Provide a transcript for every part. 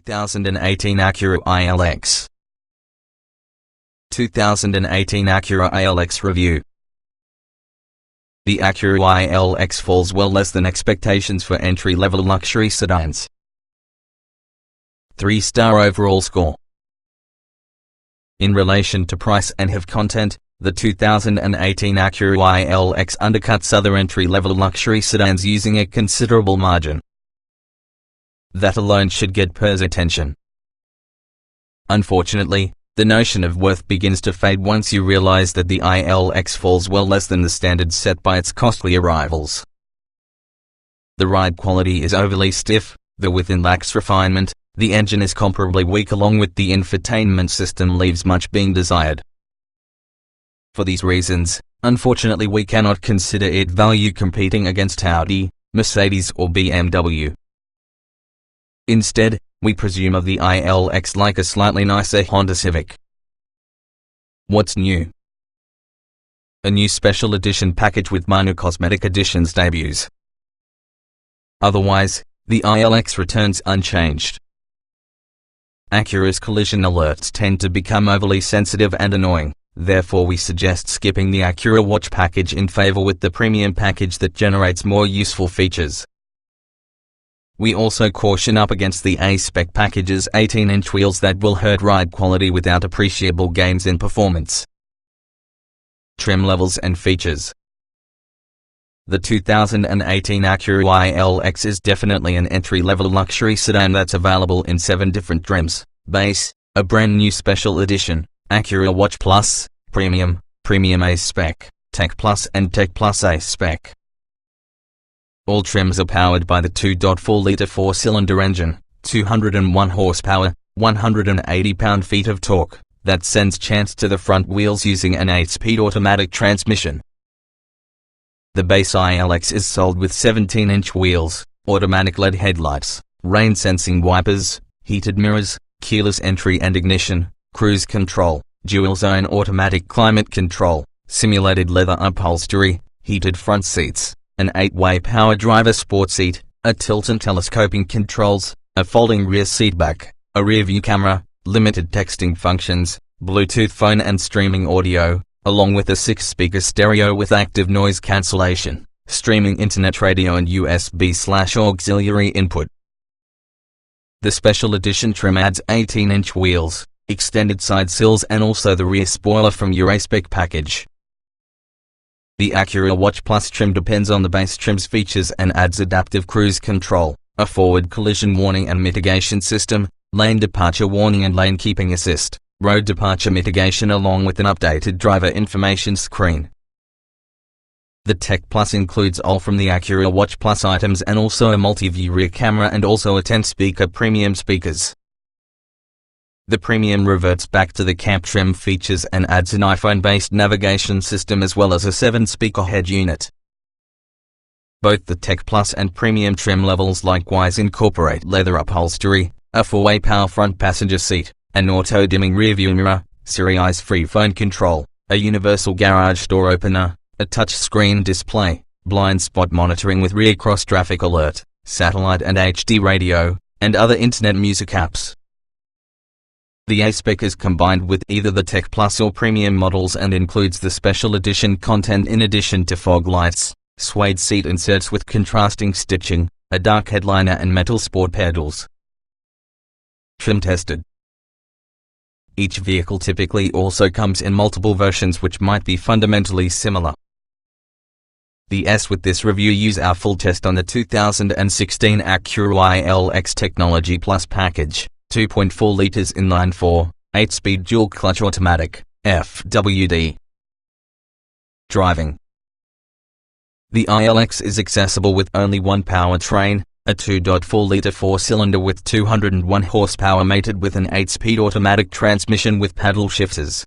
2018 Acura ILX. 2018 Acura ILX Review. The Acura ILX falls well less than expectations for entry-level luxury sedans. 3-star overall score. In relation to price and HEV content, the 2018 Acura ILX undercuts other entry-level luxury sedans using a considerable margin. That alone should get PER's attention. Unfortunately, the notion of worth begins to fade once you realize that the ILX falls well less than the standards set by its costlier rivals. The ride quality is overly stiff, the within lacks refinement, the engine is comparably weak, along with the infotainment system leaves much being desired. For these reasons, unfortunately we cannot consider it value competing against Audi, Mercedes or BMW. Instead, we presume of the ILX like a slightly nicer Honda Civic. What's new? A new special edition package with minor cosmetic additions debuts. Otherwise, the ILX returns unchanged. Acura's collision alerts tend to become overly sensitive and annoying, therefore we suggest skipping the Acura Watch package in favor with the premium package that generates more useful features. We also caution up against the A-spec package's 18-inch wheels that will hurt ride quality without appreciable gains in performance. Trim levels and features. The 2018 Acura ILX is definitely an entry-level luxury sedan that's available in 7 different trims: base, a brand new special edition, Acura Watch Plus, Premium, Premium A-spec, Tech Plus and Tech Plus A-spec. All trims are powered by the 2.4-liter 4-cylinder engine, 201 horsepower, 180 pound-feet of torque, that sends chance to the front wheels using an 8-speed automatic transmission. The base ILX is sold with 17-inch wheels, automatic LED headlights, rain-sensing wipers, heated mirrors, keyless entry and ignition, cruise control, dual-zone automatic climate control, simulated leather upholstery, heated front seats, an 8-way power driver sport seat, a tilt and telescoping controls, a folding rear seatback, a rear-view camera, limited texting functions, Bluetooth phone and streaming audio, along with a 6-speaker stereo with active noise cancellation, streaming internet radio and USB/auxiliary input. The special edition trim adds 18-inch wheels, extended side sills and also the rear spoiler from your A-spec package. The Acura Watch Plus trim depends on the base trim's features and adds adaptive cruise control, a forward collision warning and mitigation system, lane departure warning and lane keeping assist, road departure mitigation along with an updated driver information screen. The Tech Plus includes all from the Acura Watch Plus items and also a multi-view rear camera and also a 10-speaker premium speakers. The Premium reverts back to the camp trim features and adds an iPhone-based navigation system as well as a 7-speaker head unit. Both the Tech Plus and Premium trim levels likewise incorporate leather upholstery, a 4-way power front passenger seat, an auto-dimming rearview mirror, Siri's-free phone control, a universal garage door opener, a touchscreen display, blind spot monitoring with rear cross-traffic alert, satellite and HD radio, and other internet music apps. The A-spec is combined with either the Tech Plus or Premium models and includes the special edition content in addition to fog lights, suede seat inserts with contrasting stitching, a dark headliner and metal sport pedals. Trim tested. Each vehicle typically also comes in multiple versions which might be fundamentally similar. The S with this review use our full test on the 2016 Acura ILX Technology Plus package. 2.4 liters inline 4, 8-speed dual-clutch automatic, FWD. Driving. The ILX is accessible with only one powertrain, a 2.4-liter 4-cylinder with 201 horsepower mated with an 8-speed automatic transmission with paddle shifters.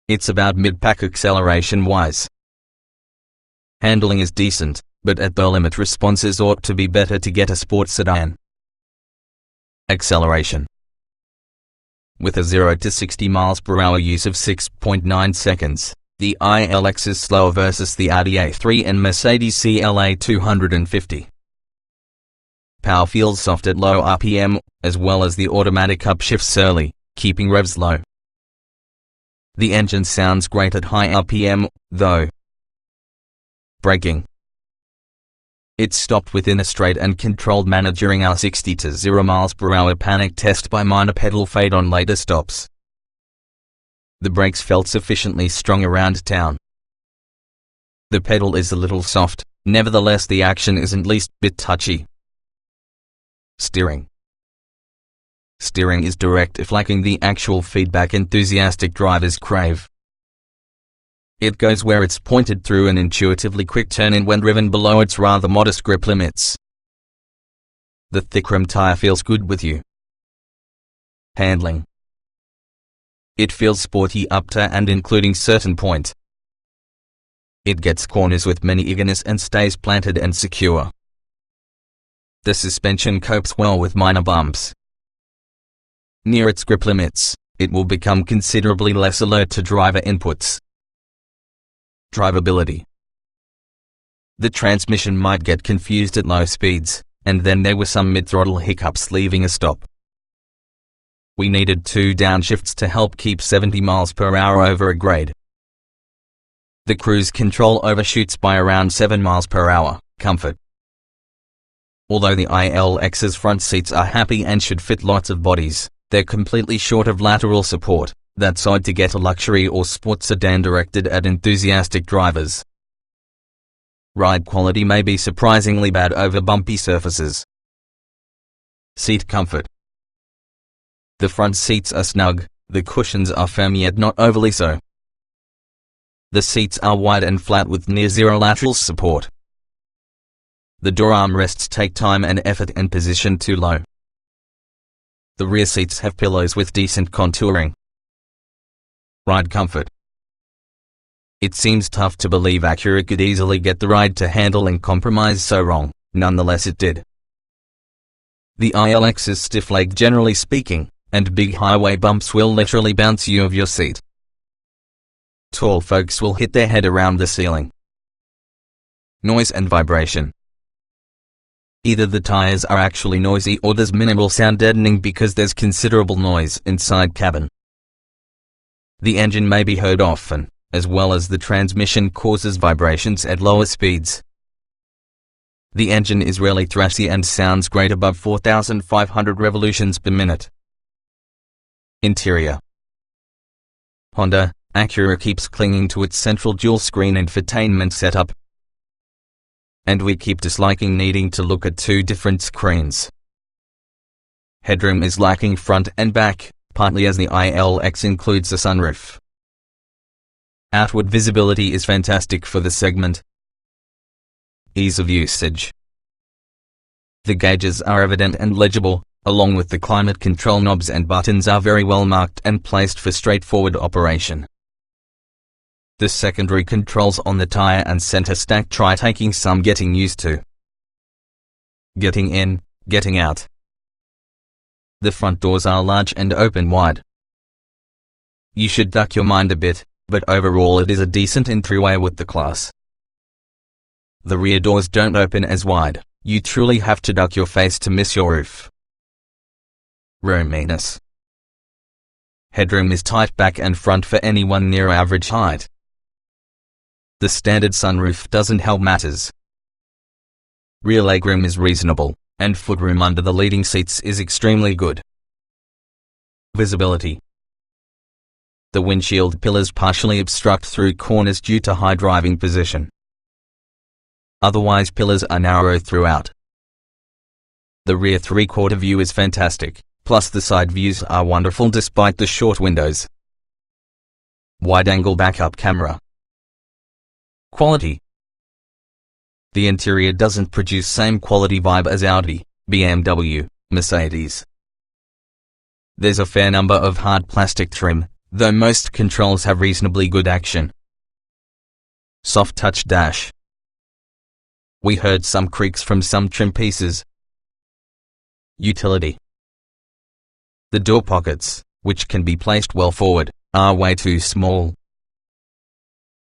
It's about mid-pack acceleration-wise. Handling is decent, but at the limit responses ought to be better to get a sports sedan. Acceleration. With a 0 to 60 miles per hour use of 6.9 seconds, the ILX is slower versus the Audi A3 and Mercedes CLA 250. power feels soft at low RPM, as well as the automatic upshifts early, keeping revs low. The engine sounds great at high RPM, though. Braking. It stopped within a straight and controlled manner during our 60 to 0 mph panic test by minor pedal fade on later stops. The brakes felt sufficiently strong around town. The pedal is a little soft, nevertheless the action isn't least bit touchy. Steering. Steering is direct, if lacking the actual feedback enthusiastic drivers crave. It goes where it's pointed through an intuitively quick turn-in when driven below its rather modest grip limits. The thick rim tire feels good with you. Handling. It feels sporty up to and including certain point. It gets corners with many eagerness and stays planted and secure. The suspension copes well with minor bumps. Near its grip limits, it will become considerably less alert to driver inputs. Drivability. The transmission might get confused at low speeds, and then there were some mid-throttle hiccups leaving a stop. We needed 2 downshifts to help keep 70 mph over a grade. The cruise control overshoots by around 7 mph. Comfort. Although the ILX's front seats are happy and should fit lots of bodies, they're completely short of lateral support. That's odd to get a luxury or sports sedan directed at enthusiastic drivers. Ride quality may be surprisingly bad over bumpy surfaces. Seat comfort. The front seats are snug, the cushions are firm yet not overly so. The seats are wide and flat with near zero lateral support. The door armrests take time and effort and position too low. The rear seats have pillows with decent contouring. Ride comfort. It seems tough to believe Acura could easily get the ride to handle and compromise so wrong, nonetheless it did. The ILX is stiff-legged generally speaking, and big highway bumps will literally bounce you off your seat. Tall folks will hit their head around the ceiling. Noise and vibration. Either the tires are actually noisy or there's minimal sound deadening because there's considerable noise inside cabin. The engine may be heard often, as well as the transmission causes vibrations at lower speeds. The engine is rarely thrashy and sounds great above 4,500 revolutions per minute. Interior. Honda, Acura keeps clinging to its central dual-screen infotainment setup, and we keep disliking needing to look at 2 different screens. Headroom is lacking front and back, partly as the ILX includes a sunroof. Outward visibility is fantastic for the segment. Ease of usage. The gauges are evident and legible, along with the climate control knobs and buttons are very well marked and placed for straightforward operation. The secondary controls on the tire and center stack try taking some getting used to. Getting in, getting out. The front doors are large and open wide. You should duck your mind a bit, but overall it is a decent entryway with the class. The rear doors don't open as wide, you truly have to duck your face to miss your roof. Roominess. Headroom is tight back and front for anyone near average height. The standard sunroof doesn't help matters. Rear legroom is reasonable, and footroom under the leading seats is extremely good. Visibility. The windshield pillars partially obstruct through corners due to high driving position. Otherwise pillars are narrow throughout. The rear three-quarter view is fantastic, plus the side views are wonderful despite the short windows. Wide-angle backup camera. Quality. The interior doesn't produce same quality vibe as Audi, BMW, Mercedes. There's a fair number of hard plastic trim, though most controls have reasonably good action. Soft touch dash. We heard some creaks from some trim pieces. Utility. The door pockets, which can be placed well forward, are way too small.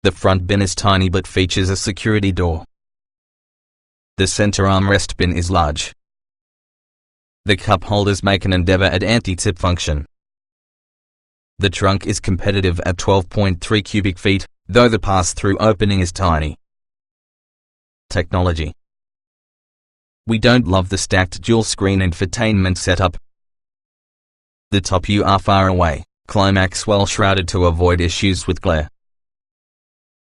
The front bin is tiny but features a security door. The center armrest bin is large. The cup holders make an endeavor at anti-tip function. The trunk is competitive at 12.3 cubic feet, though the pass-through opening is tiny. Technology. We don't love the stacked dual-screen infotainment setup. The top you are far away, climax well shrouded to avoid issues with glare.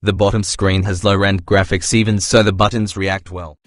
The bottom screen has low-rend graphics even so the buttons react well.